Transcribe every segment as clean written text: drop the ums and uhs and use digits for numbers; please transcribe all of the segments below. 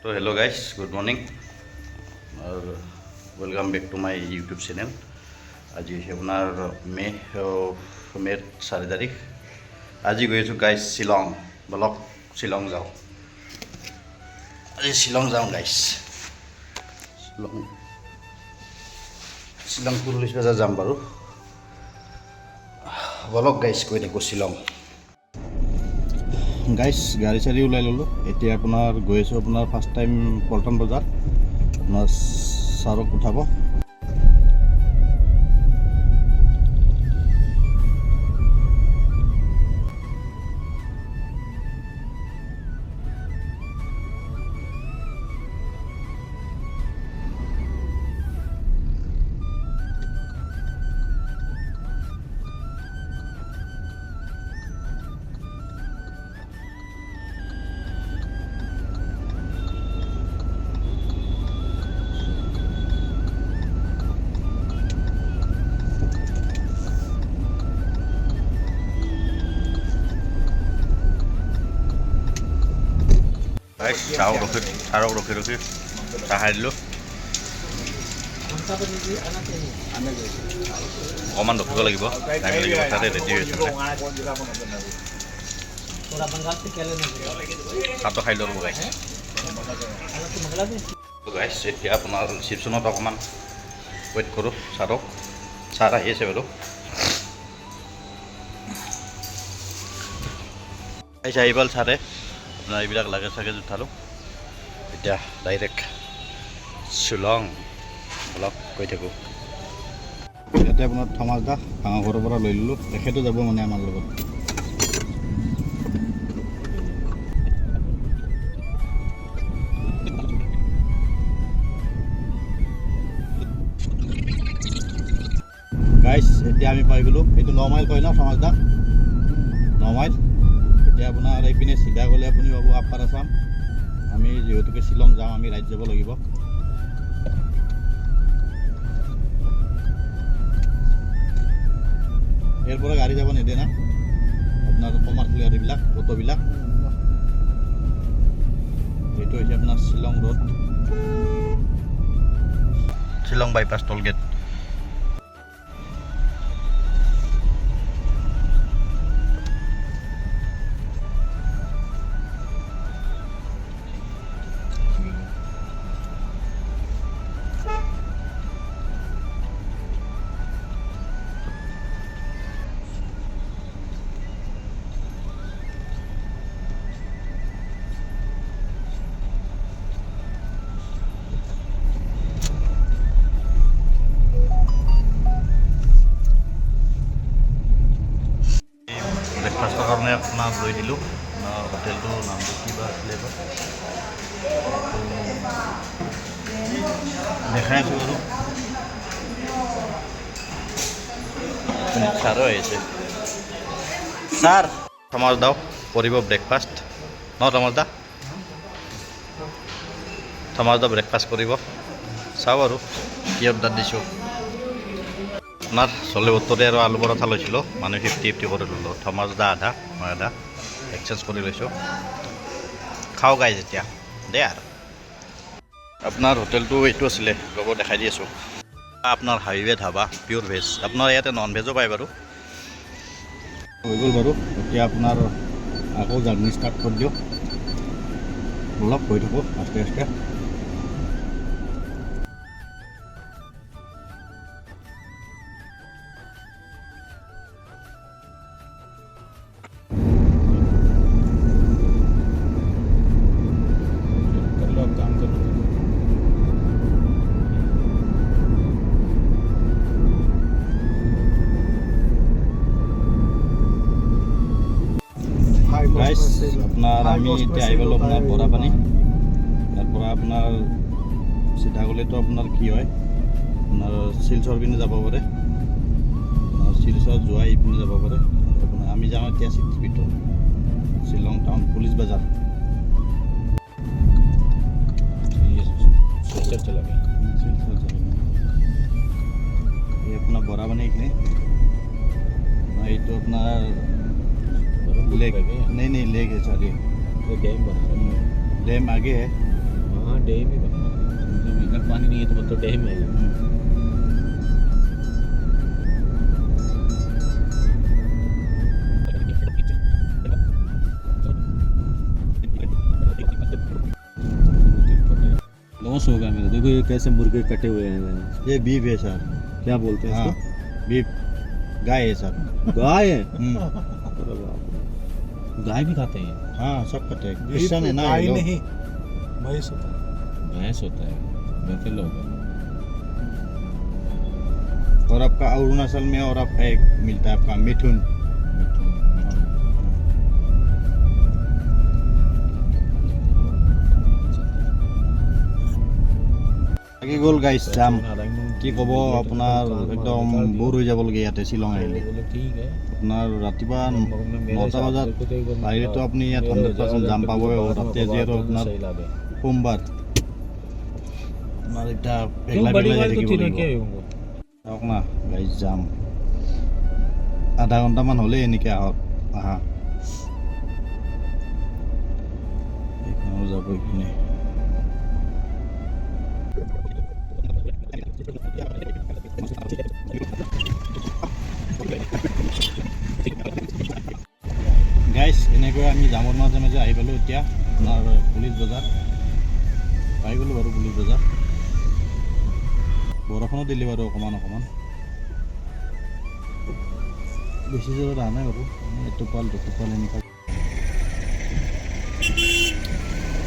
तो hello guys, good morning और welcome back to my YouTube channel. आज अपना मे 4 तारिख। आज गई आছো गाइस शिलং। ब्लक शिलং जाओ। आज शिलং जाऊँ गाइस। शिलং पुलिस बाजार जाम बारू। ब्लक गाइस गई थको शिलং। गाइस गाड़ी चाड़ी ऊल् ललो। एतिया अपना गई आছো अपना फार्स्ट टाइम पल्टन बजार। अपना सारक उठाब। চাৰক ৰখি চাহ খাই দিলোঁ। অকণমান ৰখিব লাগিব, টাইম লাগিব। তাতে ৰেডি হৈছে চাহটো খাই ল'ব গাইছ। এতিয়া আপোনাৰ ৰিচিপশ্যনত অকণমান ৱেইট কৰোঁ চাৰক। চাৰ আহি আছে বাৰু। আহি পাল চাৰে। আপোনাৰ এইবিলাক লাগে চাগে উঠালোঁ। এতিয়া ডাইৰেক্ট শ্বিলং ব্লক গৈ থাকোঁ। ইয়াতে আপোনাৰ থমাছ দা ভাঙাঘৰৰ পৰা লৈ ল'লোঁ। তেখেতো যাব মানে আমাৰ লগত। গাইছ এতিয়া আমি পাই গ'লোঁ। এইটো 9 মাইল কয় ন থমাছ দা? 9 মাইল। এতিয়া আপোনাৰ এইপিনে চিধা গ'লে আপুনি পাব আপাৰ আছাম। আমি যিহেতুকে শ্বিলং যাওঁ, আমি ৰাইড যাব লাগিব। ইয়াৰ পৰা গাড়ী যাব নিদিয়ে না আপোনাৰ কমাৰ্চিয়েল গাড়ীবিলাক, অটোবিলাক। এইটো হৈছে আপোনাৰ শ্বিলং ৰোড, শ্বিলং বাইপাছ টোল গেট। ব্ৰেকফাষ্টৰ কাৰণে আপোনাক লৈ দিলোঁ। হোটেলটোৰ নামটো কিবা আছিলে বা দেখাই আছোঁ বাৰু। ছাৰো আহিছে। ছাৰ থমাছ দাও কৰিব ব্ৰেকফাষ্ট ন? থমাছ দা ব্ৰেকফাষ্ট কৰিব। চাওঁ আৰু কি অৰ্ডাৰ দিছোঁ। আপোনাৰ চলে 70 আৰু আলু পৰঠা লৈছিলোঁ। মানে 50-50 কৰি ল'লোঁ। থমাছ দা আধা, মই আধা এক্সচেঞ্জ কৰি লৈছোঁ। খাওঁ গাইজ এতিয়া দে। আৰু আপোনাৰ হোটেলটো এইটো আছিলে, ৰ'ব দেখাই দি আছোঁ। আপোনাৰ হাইৱে ধাবা, পিয়'ৰ ভেজ। আপোনাৰ ইয়াতে নন ভেজো পায় বাৰু। হৈ গ'ল বাৰু। এতিয়া আপোনাৰ আকৌ জাৰ্ণি ষ্টাৰ্ট কৰি দিওঁ। অলপ হৈ থাকোঁ আস্তে আস্তে। গাইছ আপোনাৰ আমি এতিয়া আহি পালোঁ আপোনাৰ বৰাপানী। ইয়াৰ পৰা আপোনাৰ চিধা গ'লেতো আপোনাৰ কি হয়, আপোনাৰ শিলচৰ পিনে যাব পাৰে। শিলচৰ যোৱা এইপিনে যাব পাৰে। আপোনাৰ আমি যাওঁ এতিয়া চিটিৰ ভিতৰত, শ্বিলং টাউন পুলিচ বাজাৰ। এই আপোনাৰ বৰাপানী এইখিনি। এইটো আপোনাৰ लेग नहीं लेग है सॉरी। डैम आगे है। डैम ही बनना जब इधर पानी नहीं है तो मतलब डैम है ये। लॉस होगा मेरा। देखो ये कैसे मुर्गे कटे हुए हैं मैंने। ये बीफ है सर। क्या बोलते हैं हाँ इसको? बीफ गाय है सर। गाय है? हम्म, अरे बाप रे। गाय भी खाते हैं? हाँ सब खाते हैं। क्रिश्चियन है ना ये लोग। भैंस होता है। भैंस होता है, बफेलो होता है। और आपका अरुणाचल में और आपका एक मिलता है आपका मिथुन। লাগি গ'ল গাইছ যাম কি ক'ব আপোনাৰ একদম বৰ হৈ যাবলগীয়া ইয়াতে শ্বিলং আহিলে আপোনাৰ ৰাতিপুৱা 9টা বজাত আহিলেতো আপুনি ইয়াত 100% যাম পাবই তাতে যিহেতু আপোনাৰ সোমবাৰ আপোনাৰ এতিয়া পেগলা পেগলা যাই থাকিব লাগিব চাওক না গাইছ যাম আধা ঘণ্টামান হ'লে এনেকৈ আহক আহা এইখনো যাব এইখিনি গাইছ এনেকৈ আমি জামৰ মাজে মাজে আহি পালোঁ এতিয়া আপোনাৰ পুলিচ বজাৰ পাই গ'লোঁ বাৰু পুলিচ বজাৰ বৰষুণো দিলে বাৰু অকণমান বেছি জোৰত অহা নাই বাৰু এটোপাল দুটোপাল এনেকুৱা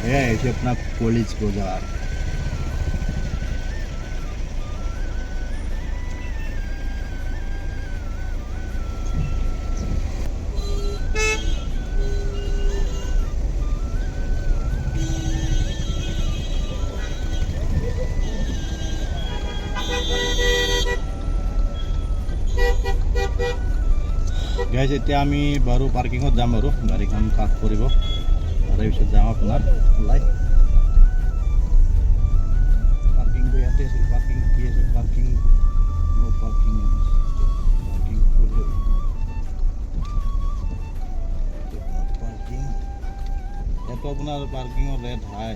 এয়াই হৈছে আপোনাৰ পুলিচ বজাৰ গাইজ এতিয়া আমি বাৰু পাৰ্কিঙত যাম বাৰু গাড়ীখন পাৰ্ক কৰিব তাৰপিছত যাম আপোনাৰ ওলাই পাৰ্কিংটো ইয়াতে আছিল পাৰ্কিং কি আছে পাৰ্কিং নো পাৰ্কিং পাৰ্কিং পাৰ্কিং ইয়াতো আপোনাৰ পাৰ্কিঙৰ ৰেট হাই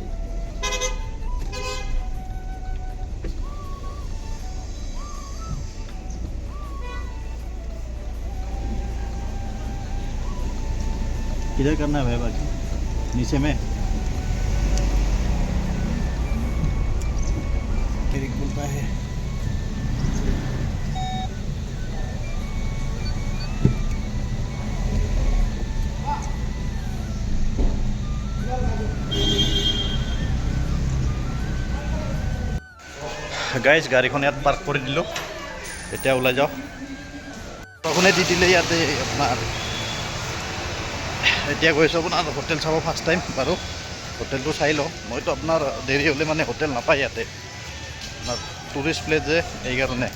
किधर करना है भाई बाकी नीचे में एक बोलता है গাইজ গাড়ীখন ইয়াত পাৰ্ক কৰি দিলোঁ এতিয়া ওলাই যাওঁ বৰষুণে দি দিলে ইয়াতে আপোনাৰ এতিয়া গৈছোঁ আপোনাৰ হোটেল চাব ফাৰ্ষ্ট টাইম বাৰু হোটেলটো চাই লওঁ মইতো আপোনাৰ দেৰি হ'লে মানে হোটেল নাপায় ইয়াতে আপোনাৰ টুৰিষ্ট প্লেচ যে এইকাৰণে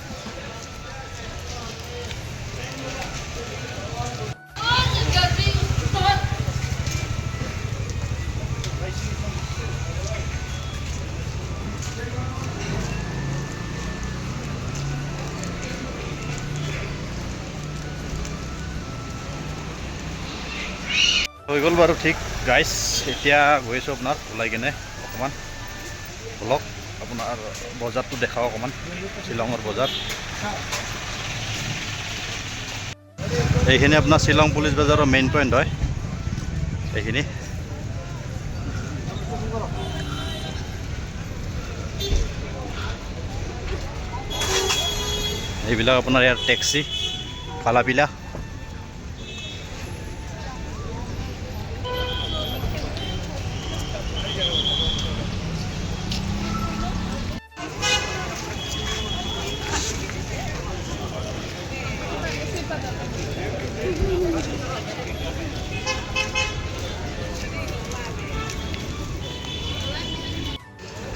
হৈ গ'ল বাৰু ঠিক গাইছ এতিয়া গৈছোঁ আপোনাৰ ওলাই কিনে অকণমান অলপ আপোনাৰ বজাৰটো দেখাওঁ অকণমান শ্বিলঙৰ বজাৰ এইখিনি আপোনাৰ শ্বিলং পুলিচ বজাৰৰ মেইন পইণ্ট হয় এইখিনি এইবিলাক আপোনাৰ ইয়াৰ টেক্সি ফালাপিলা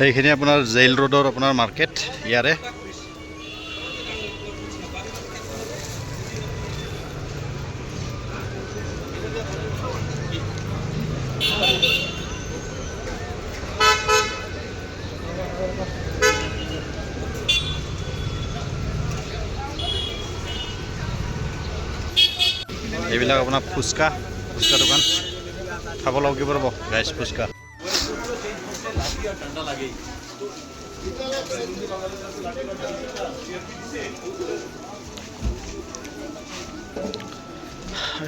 এইখিনি আপোনাৰ জেইল ৰোডৰ আপোনাৰ মাৰ্কেট ইয়াৰে এইবিলাক আপোনাৰ ফুচকা দোকান খাব লাগিব ৰ'ব গাইছ ফুচকা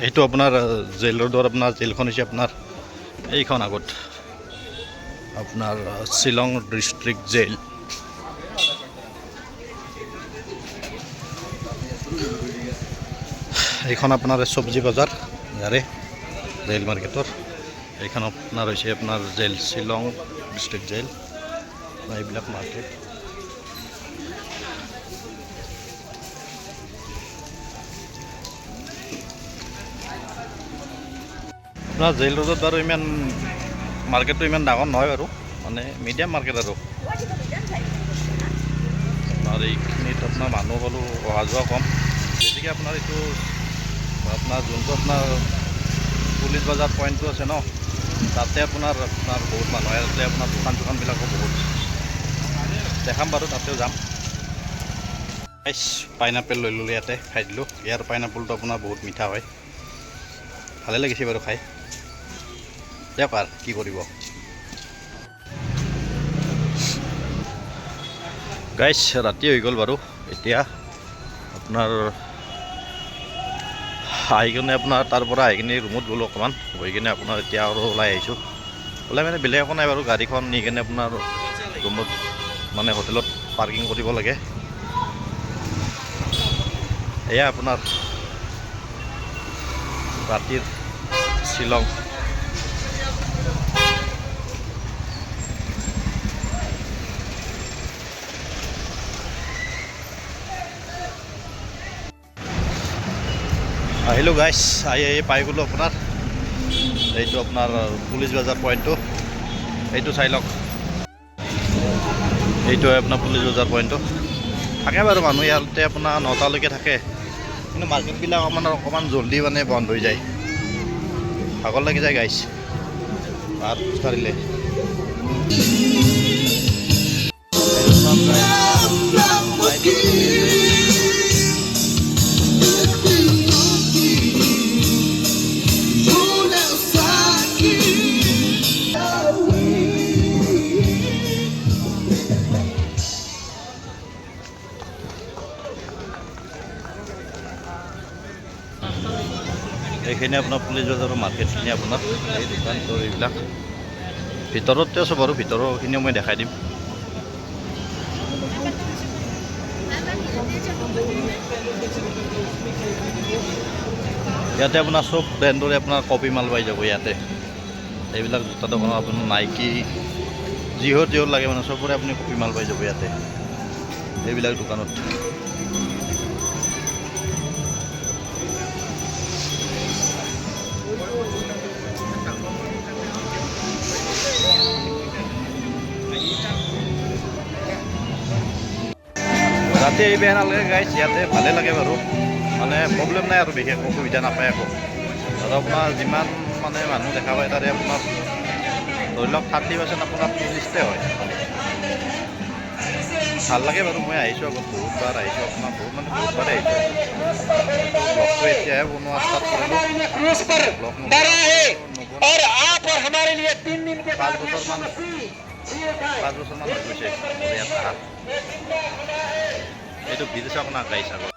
এইটো আপোনাৰ জেল ৰোডৰ আপোনাৰ জেলখন হৈছে আপোনাৰ এইখন আগত আপোনাৰ শ্বিলং ডিষ্ট্ৰিক্ট জেল। এইখন আপোনাৰ চব্জি বজাৰ ইয়াৰে জেল মাৰ্কেটৰ। এইখন আপোনাৰ হৈছে আপোনাৰ জেল শ্বিলং ডিষ্ট্ৰিক্ট জেল এইবিলাক মাৰ্কেট। আপোনাৰ জেল ৰোডত বাৰু ইমান মাৰ্কেটটো ইমান ডাঙৰ নহয় বাৰু, মানে মিডিয়াম মাৰ্কেট আৰু আপোনাৰ এইখিনিত আপোনাৰ মানুহ হ'লেও অহা যোৱা কম। গতিকে আপোনাৰ এইটো আপোনাৰ যোনটো আপোনাৰ পুলিচ বজাৰ পইণ্টটো আছে ন, তাতে আপোনাৰ বহুত মানুহ আহে। তাতে আপোনাৰ দোকান চোকানবিলাকো বহুত দেখাম বাৰু, তাতেও যাম। পাইনাপেল লৈ ল'লোঁ ইয়াতে, খাই দিলোঁ। ইয়াৰ পাইনাপলটো আপোনাৰ বহুত মিঠা হয়, ভালে লাগিছে বাৰু খাই। দিয়ক আৰু কি কৰিব। গাইছ ৰাতি হৈ গ'ল বাৰু। এতিয়া আপোনাৰ আহি কিনে আপোনাৰ তাৰ পৰা আহি কিনে ৰুমত গ'লোঁ অকণমান, গৈ কিনে আপোনাৰ এতিয়া আৰু ওলাই আহিছোঁ। ওলাই মানে বেলেগ একো নাই বাৰু, গাড়ীখন নি কিনে আপোনাৰ ৰুমত মানে হোটেলত পাৰ্কিং কৰিব লাগে। এয়া আপোনাৰ ৰাতিৰ শ্বিলং। আহিলোঁ গাইছ, আহি পাই গ'লোঁ আপোনাৰ এইটো আপোনাৰ পুলিচ বজাৰ পইণ্টটো। এইটো চাই লওক, এইটোৱে আপোনাৰ পুলিচ বজাৰ পইণ্টটো। থাকে বাৰু মানুহ ইয়াতে আপোনাৰ 9টালৈকে থাকে, কিন্তু মাৰ্কেটবিলাক অকণমান জল্দি মানে বন্ধ হৈ যায়। ভাগৰ লাগি যায় গাইছ ভাত খোজকাঢ়িলে। এইখিনি আপোনাৰ পুলিচ বজাৰৰ মাৰ্কেটখিনি আপোনাৰ এই দোকান চোৰ এইবিলাক ভিতৰতে আছোঁ বাৰু, ভিতৰৰখিনিও মই দেখাই দিম। ইয়াতে আপোনাৰ চব ব্ৰেণ্ডৰে আপোনাৰ কপি মাল পাই যাব ইয়াতে। এইবিলাক জোতা দোকানত আপোনাৰ নাইকি যিহত লাগে মানে চবৰে আপুনি কপি মাল পাই যাব ইয়াতে এইবিলাক দোকানত। ৰাতি এই বেয়া নালাগে গাইছ, ইয়াতে ভালে লাগে বাৰু, মানে প্ৰব্লেম নাই আৰু বিশেষ অসুবিধা নাপায় একো। আৰু আপোনাৰ যিমান মানে মানুহ দেখা পায় তাৰে আপোনাৰ ধৰি লওক 30% আপোনাৰ টুৰিষ্টে হয়। ভাল লাগে বাৰু, মই আহিছোঁ আগত বহুতবাৰ আহিছোঁ, আপোনাৰ বহুতবাৰে আহিছোঁ। ব্লগটো এতিয়াহে বনোৱা ষ্টাৰ্ট কৰিলোঁ। ব্লগ 5 বছৰমান হৈ গৈছে মোৰ ইয়াত আহা। এইটো বিদেশ আপোনাক গাইছ আগত।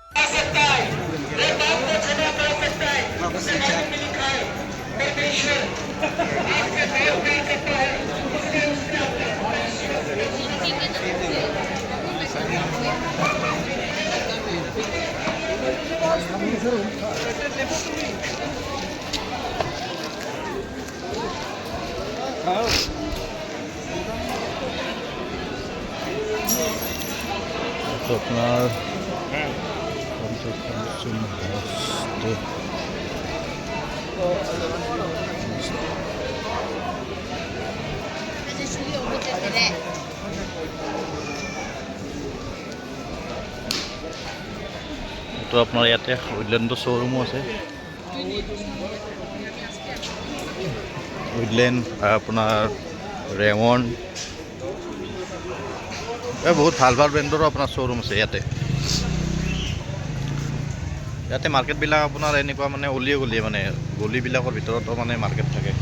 আপনাৰ তো আপনাৰ ইয়াতে উইডল্যান্ডৰ শ্ব'ৰুমো আছে। উইডল্যান্ড আপোনাৰ ৰেমণ্ড বহুত ভাল ভাল ব্ৰেণ্ডৰো আপোনাৰ শ্ব'ৰুম আছে ইয়াতে। ইয়াতে মাৰ্কেটবিলাক আপোনাৰ এনেকুৱা মানে অলিয়ে গলিয়ে মানে গলিবিলাকৰ ভিতৰতো মানে মাৰ্কেট থাকে।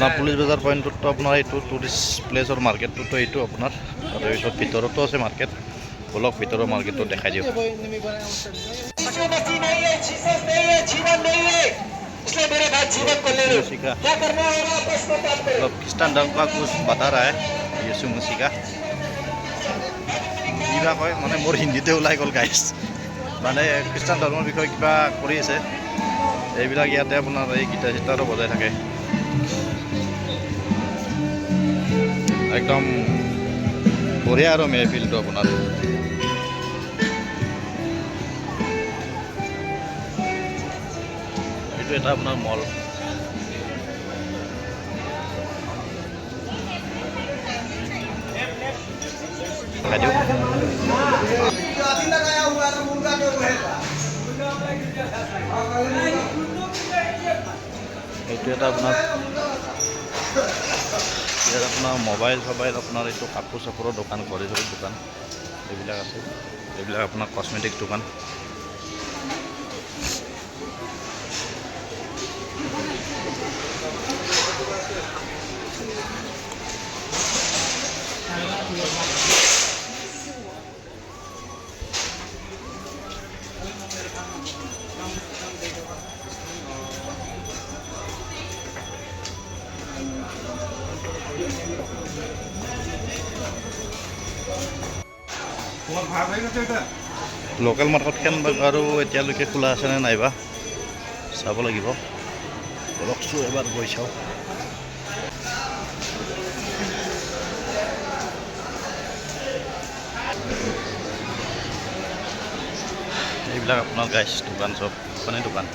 আপোনাৰ পুলিচ বজাৰ পইণ্টতো আপোনাৰ এইটো টুৰিষ্ট প্লেচৰ মাৰ্কেটটোতো এইটো আপোনাৰ তাৰপিছত ভিতৰতো আছে মাৰ্কেট বলক ভিতৰৰ মাৰ্কেটটো দেখাই দিয়ক খ্ৰীষ্টান ধৰ্ম का कुछ बता रहा है यीशु मसीह का কিবা কয় মানে মোৰ হিন্দীতে ওলাই গ'ল গাইছ মানে খ্ৰীষ্টান ধৰ্মৰ বিষয়ে কিবা কৰি আছে এইবিলাক ইয়াতে আপোনাৰ এই গীটাৰ চিটাৰো বজাই থাকে একদম বঢ়িয়া আৰু মেহফিলটো আপোনাৰ এইটো এটা আপোনাৰ মল এইটো এটা আপোনাৰ ইয়াত আপোনাৰ মোবাইল চবাইল আপোনাৰ এইটো কাপোৰ চাপোৰৰ দোকান ঘড়ী চড়ীৰ দোকান এইবিলাক আছে এইবিলাক আপোনাৰ কসমেটিক দোকান লোকেল মাৰ্কেটখন আৰু এতিয়ালৈকে খোলা আছেনে নাইবা চাব লাগিব বলকচোন এবাৰ গৈ চাওঁ এইবিলাক আপোনাৰ গাইছ দোকান চব মানে দোকান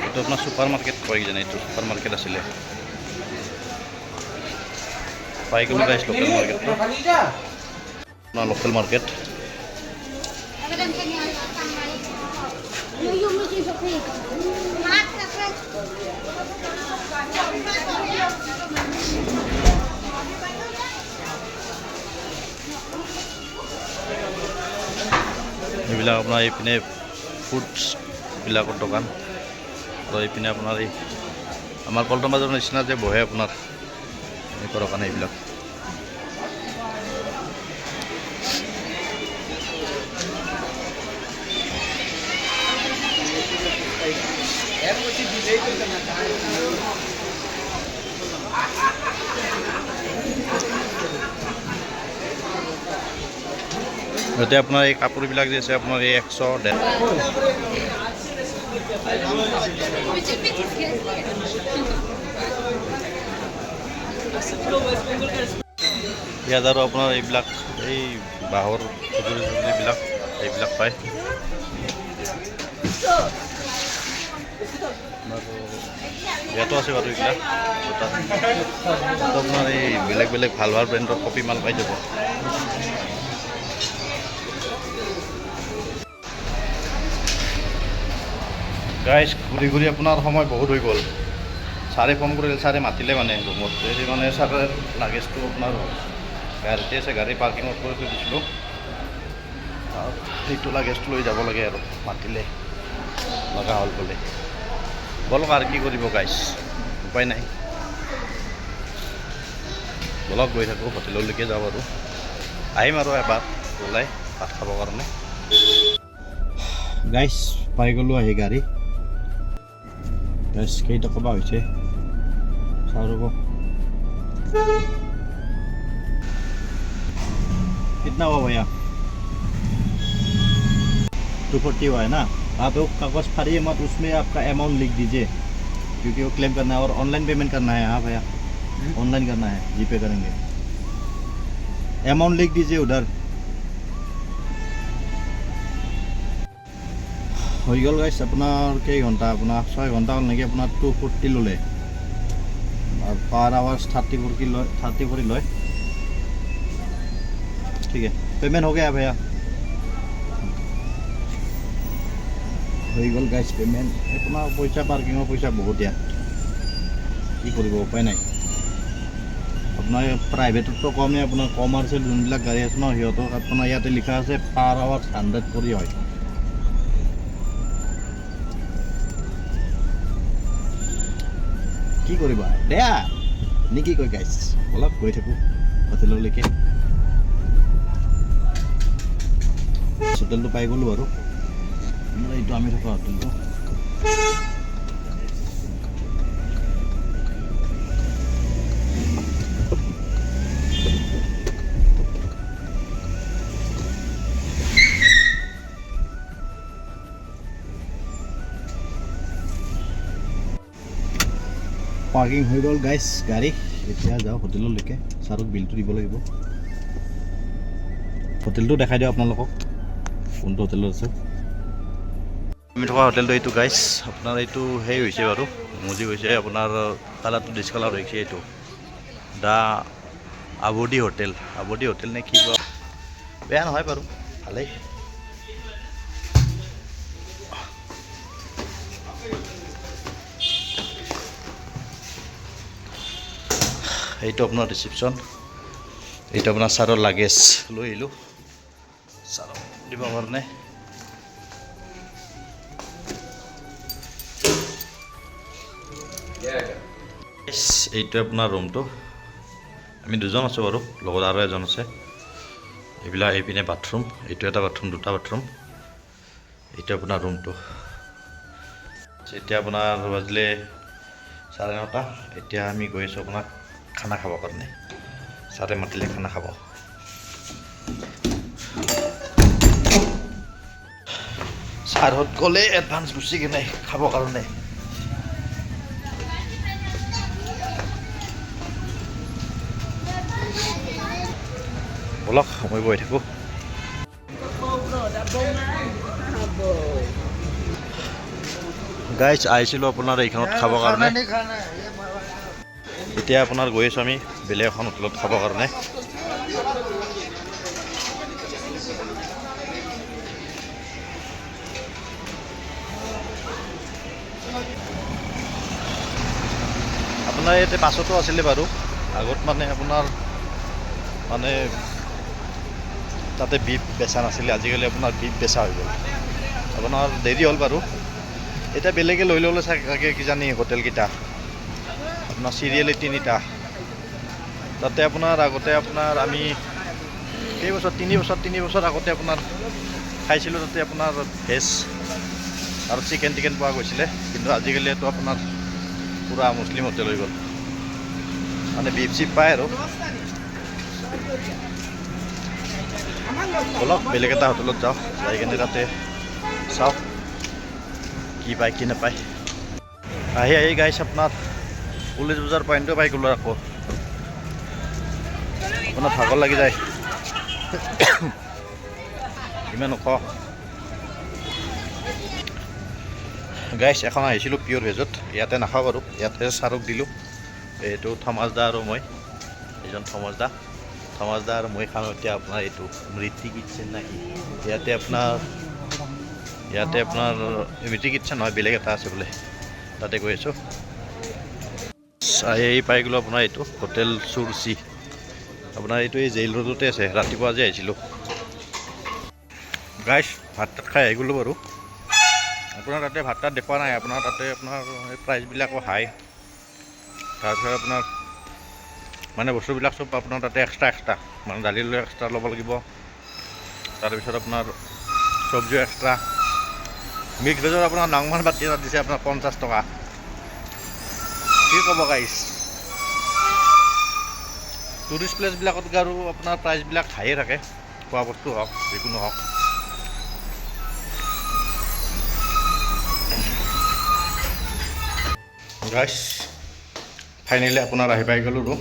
এইটো আপোনাৰ ছুপাৰ মাৰ্কেট কয় কিজানি এইটো ছুপাৰ মাৰ্কেট আছিলে পাই গ'লো গাইছ লোকেল মাৰ্কেটটো আপোনাৰ লোকেল মাৰ্কেট এইবিলাক আপোনাৰ এইপিনে ফুডছবিলাকৰ দোকান আৰু এইপিনে আপোনাৰ এই আমাৰ পল্টন বজাৰৰ নিচিনা যে বহে আপোনাৰ এনেকুৱা দোকান এইবিলাক এতিয়া আপোনাৰ এই কাপোৰবিলাক যে আছে আপোনাৰ এই 100 ইয়াত আৰু আপোনাৰ এইবিলাক এই বাঁহৰ সঁজুলিবিলাক এইবিলাক পায় ইয়াতো আছে বাৰু এইবিলাক আপোনাৰ এই বেলেগ বেলেগ ভাল ভাল ব্ৰেণ্ডৰ কপি মাল পাই যাব গাইছ ঘূৰি ঘূৰি আপোনাৰ সময় বহুত হৈ গ'ল ছাৰে ফোন কৰিলে ছাৰে মাতিলে মানে ৰুমত এই মানে ছাৰে লাগেজটো আপোনাৰ গাড়ীতে আছে গাড়ী পাৰ্কিঙত কৰি থৈ দিছিলোঁ সেইটো লাগেজটো লৈ যাব লাগে আৰু মাতিলে লগা হ'ল বোলে বলক আৰু কি কৰিব গাইছ উপায় নাই বলক গৈ থাকোঁ হোটেললৈকে যাওঁ আৰু আহিম আৰু এবাৰ ওলাই ভাত খাবৰ কাৰণে গাইছ পাই গ'লোঁ আহি গাড়ী গাইছ কেইটকা বা হৈছে চাওঁ ৰ'ব कितना हुआ भैया 240 हुआ है ना आप वो कागज़ फाड़िए मत उसमें आपका अमाउंट लिख दीजिए क्योंकि वो क्लेम करना है और ऑनलाइन पेमेंट करना है हाँ भैया ऑनलाइन करना है जीपे करेंगे अमाउंट लिख दीजिए उधर हो गल गाइस আপোনাৰ কেই ঘণ্টা আপোনাৰ 6 ঘণ্টা হ'ল নেকি আপোনাৰ 240 ল'লে और पर आवर्स 34 लय ठीक है पेमेंट हो गया भैया हो गल गाइस पेमेंट अपना पैसा पार्किंग पैसा बहुत यार कि कर उपाय ना अपना प्राइवेट तो कम है अपना कमार्शियल जो गाड़ी आसे न सीतक अपना इते लिखा आसे पर आवर्स 100 कर কি কৰিবা দেয়া নে কি কয় গাইছ অলপ গৈ থাকোঁ হোটেললৈকে হোটেলটো পাই গ'লোঁ আৰু এইটো আমি থকা হোটেলটো পাৰ্কিং হৈ গ'ল গাইছ গাড়ী এতিয়া যাওঁ হোটেললৈকে ছাৰক বিলটো দিব লাগিব হোটেলটো দেখাই দিওঁ আপোনালোকক কোনটো হোটেলত আছে আমি থকা হোটেলটো এইটো গাইছ আপোনাৰ এইটো সেই হৈছে বাৰু মুজি হৈছে আপোনাৰ কালাৰটো ডিছকালাৰ হৈছে এইটো দা আবুদি হোটেল নে কি বেয়া নহয় বাৰু ভালেই এইটো আপোনাৰ ৰিচিপশ্যন এইটো আপোনাৰ ছাৰৰ লাগেজ লৈ আহিলোঁ ছাৰক দিবৰ কাৰণে এইটো আপোনাৰ ৰুমটো আমি দুজন আছোঁ বাৰু লগত আৰু এজন আছে এইবিলাক এইপিনে বাথৰুম এইটো এটা বাথৰুম দুটা বাথৰুম এইটো আপোনাৰ ৰুমটো এতিয়া আপোনাৰ বাজিলে 9:30 এতিয়া আমি গৈ আছোঁ আপোনাৰ খানা খাবৰ কাৰণে ছাৰে মাতিলে খানা খাব ছাৰহঁত গ'লে এডভান্স গুচি কিনে খাবৰ কাৰণে বলক মই গৈ থাকোঁ গাইজ আহিছিলোঁ আপোনাৰ এইখনত খাবৰ কাৰণে এতিয়া আপোনাৰ গৈ আছোঁ আমি বেলেগ এখন হোটেলত খাবৰ কাৰণে আপোনাৰ ইয়াতে পাছতো আছিলে বাৰু আগত মানে আপোনাৰ মানে তাতে বিফ বেচা নাছিলে আজিকালি আপোনাৰ বিফ বেচা হৈ গ'ল আপোনাৰ দেৰি হ'ল বাৰু এতিয়া বেলেগে লৈ ল'লে চাগে কিজানি হোটেলকেইটা আপোনাৰ চিৰিয়েলি 3টা তাতে আপোনাৰ আগতে আপোনাৰ আমি কেইবছৰ 3 বছৰ আগতে আপোনাৰ খাইছিলোঁ তাতে আপোনাৰ ভেজ আৰু চিকেন পোৱা গৈছিলে কিন্তু আজিকালি এইটো আপোনাৰ পূৰা মুছলিম হোটেল হৈ গ'ল মানে বিফ চিফ পায় আৰু বলক বেলেগ এটা হোটেলত যাওঁ যাই কিনে তাতে চাওঁ কি পায় কি নাপায় আহি গাইছ আপোনাৰ পুলিচ বজাৰ পইণ্টটো পাই গ'লোঁ আকৌ আপোনাৰ ভাগৰ লাগি যায় ইমান ওখ গাইছ এখন আহিছিলোঁ পিয়'ৰ ভেজত ইয়াতে নাখাওঁ বাৰু ইয়াতে ছাৰক দিলোঁ এইটো থমাছ দা আৰু মই এইজন থমাছ দা আৰু মই খাওঁ এতিয়া আপোনাৰ এইটো মৃত্যু কিটচেন নেকি ইয়াতে আপোনাৰ মৃত্যু কিটচেন নহয় বেলেগ এটা আছে বোলে তাতে গৈ আছোঁ এই পাই গ'লোঁ আপোনাৰ এইটো হোটেল চুৰচি আপোনাৰ এইটো এই জেইল ৰোডতে আছে ৰাতিপুৱা আজি আহিছিলোঁ গাইছ ভাত তাত খাই আহি গ'লোঁ বাৰু আপোনাৰ তাতে ভাত তাত দেখুওৱা নাই আপোনাৰ তাতে আপোনাৰ প্ৰাইচবিলাকো হাই তাৰপিছত আপোনাৰ মানে বস্তুবিলাক চব আপোনাৰ তাতে এক্সট্ৰা মানে দালি লৈ এক্সট্ৰা ল'ব লাগিব তাৰপিছত আপোনাৰ চব্জিও এক্সট্ৰা মিক্স ভেজৰ আপোনাৰ নাংমান বাতি এটা দিছে আপোনাৰ 50 টকা কি ক'ব গাইছ টুৰিষ্ট প্লেচবিলাকত আৰু আপোনাৰ প্ৰাইচবিলাক হাইয়ে থাকে খোৱা বস্তু হওক যিকোনো হওক গাইছ ফাইনেলি আপোনাৰ আহি পাই গ'লোঁ